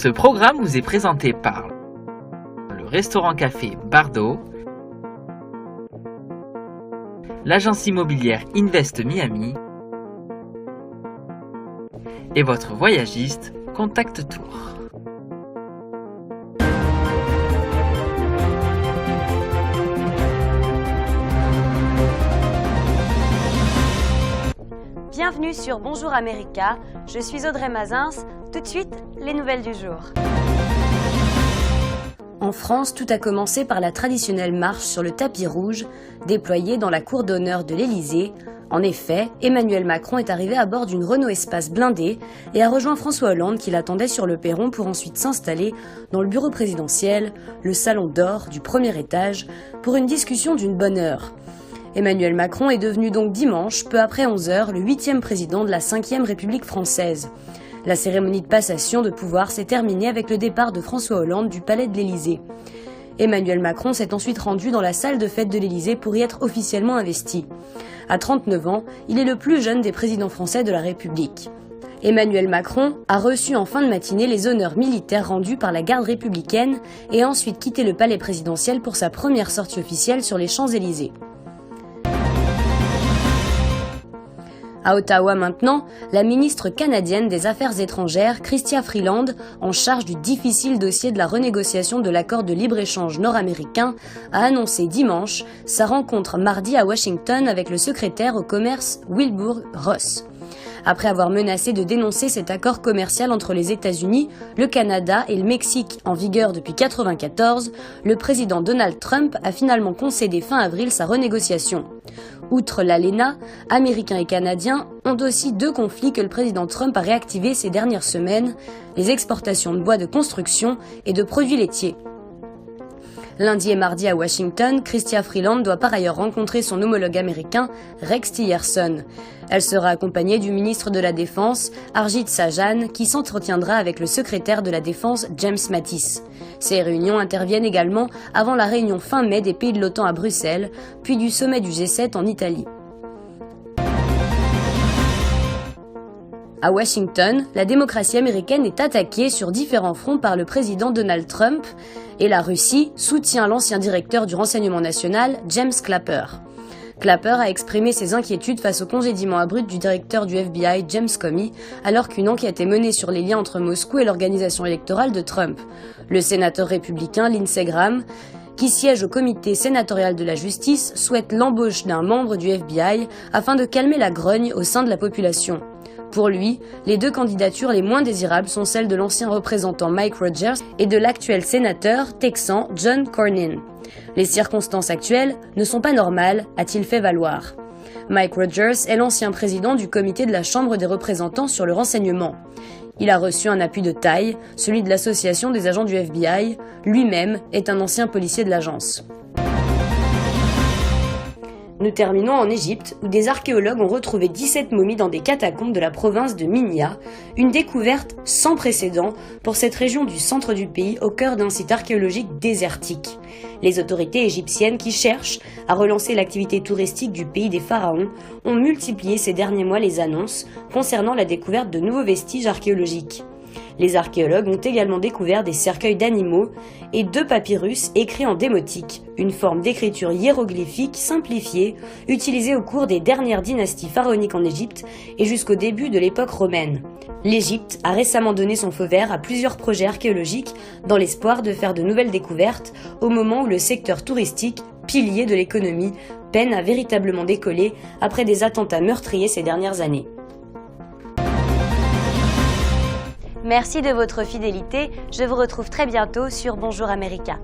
Ce programme vous est présenté par le restaurant-café Bardot, l'agence immobilière Invest Miami et votre voyagiste Contact Tour. Bienvenue sur Bonjour America, je suis Audrey Mazins. Tout de suite, les nouvelles du jour. En France, tout a commencé par la traditionnelle marche sur le tapis rouge, déployée dans la cour d'honneur de l'Élysée. En effet, Emmanuel Macron est arrivé à bord d'une Renault Espace blindée et a rejoint François Hollande qui l'attendait sur le perron pour ensuite s'installer dans le bureau présidentiel, le salon d'or du premier étage, pour une discussion d'une bonne heure. Emmanuel Macron est devenu donc dimanche, peu après 11h, le 8e président de la 5e République française. La cérémonie de passation de pouvoir s'est terminée avec le départ de François Hollande du palais de l'Élysée. Emmanuel Macron s'est ensuite rendu dans la salle de fête de l'Élysée pour y être officiellement investi. À 39 ans, il est le plus jeune des présidents français de la République. Emmanuel Macron a reçu en fin de matinée les honneurs militaires rendus par la garde républicaine et a ensuite quitté le palais présidentiel pour sa première sortie officielle sur les Champs-Élysées. À Ottawa maintenant, la ministre canadienne des Affaires étrangères, Chrystia Freeland, en charge du difficile dossier de la renégociation de l'accord de libre-échange nord-américain, a annoncé dimanche sa rencontre mardi à Washington avec le secrétaire au commerce Wilbur Ross. Après avoir menacé de dénoncer cet accord commercial entre les États-Unis, le Canada et le Mexique en vigueur depuis 1994, le président Donald Trump a finalement concédé fin avril sa renégociation. Outre l'ALENA, Américains et Canadiens ont aussi deux conflits que le président Trump a réactivés ces dernières semaines, les exportations de bois de construction et de produits laitiers. Lundi et mardi à Washington, Chrystia Freeland doit par ailleurs rencontrer son homologue américain, Rex Tillerson. Elle sera accompagnée du ministre de la Défense, Harjit Sajjan, qui s'entretiendra avec le secrétaire de la Défense, James Mattis. Ces réunions interviennent également avant la réunion fin mai des pays de l'OTAN à Bruxelles, puis du sommet du G7 en Italie. À Washington, la démocratie américaine est attaquée sur différents fronts par le président Donald Trump et la Russie soutient l'ancien directeur du renseignement national, James Clapper. Clapper a exprimé ses inquiétudes face au congédiement abrupt du directeur du FBI, James Comey, alors qu'une enquête est menée sur les liens entre Moscou et l'organisation électorale de Trump. Le sénateur républicain Lindsey Graham, qui siège au comité sénatorial de la justice, souhaite l'embauche d'un membre du FBI afin de calmer la grogne au sein de la population. Pour lui, les deux candidatures les moins désirables sont celles de l'ancien représentant Mike Rogers et de l'actuel sénateur texan John Cornyn. Les circonstances actuelles ne sont pas normales, a-t-il fait valoir. Mike Rogers est l'ancien président du comité de la Chambre des représentants sur le renseignement. Il a reçu un appui de taille, celui de l'association des agents du FBI. Lui-même est un ancien policier de l'agence. Nous terminons en Égypte, où des archéologues ont retrouvé 17 momies dans des catacombes de la province de Minya, une découverte sans précédent pour cette région du centre du pays au cœur d'un site archéologique désertique. Les autorités égyptiennes qui cherchent à relancer l'activité touristique du pays des pharaons ont multiplié ces derniers mois les annonces concernant la découverte de nouveaux vestiges archéologiques. Les archéologues ont également découvert des cercueils d'animaux et 2 papyrus écrits en démotique, une forme d'écriture hiéroglyphique simplifiée utilisée au cours des dernières dynasties pharaoniques en Égypte et jusqu'au début de l'époque romaine. L'Égypte a récemment donné son feu vert à plusieurs projets archéologiques dans l'espoir de faire de nouvelles découvertes au moment où le secteur touristique, pilier de l'économie, peine à véritablement décoller après des attentats meurtriers ces dernières années. Merci de votre fidélité, je vous retrouve très bientôt sur Bonjour America.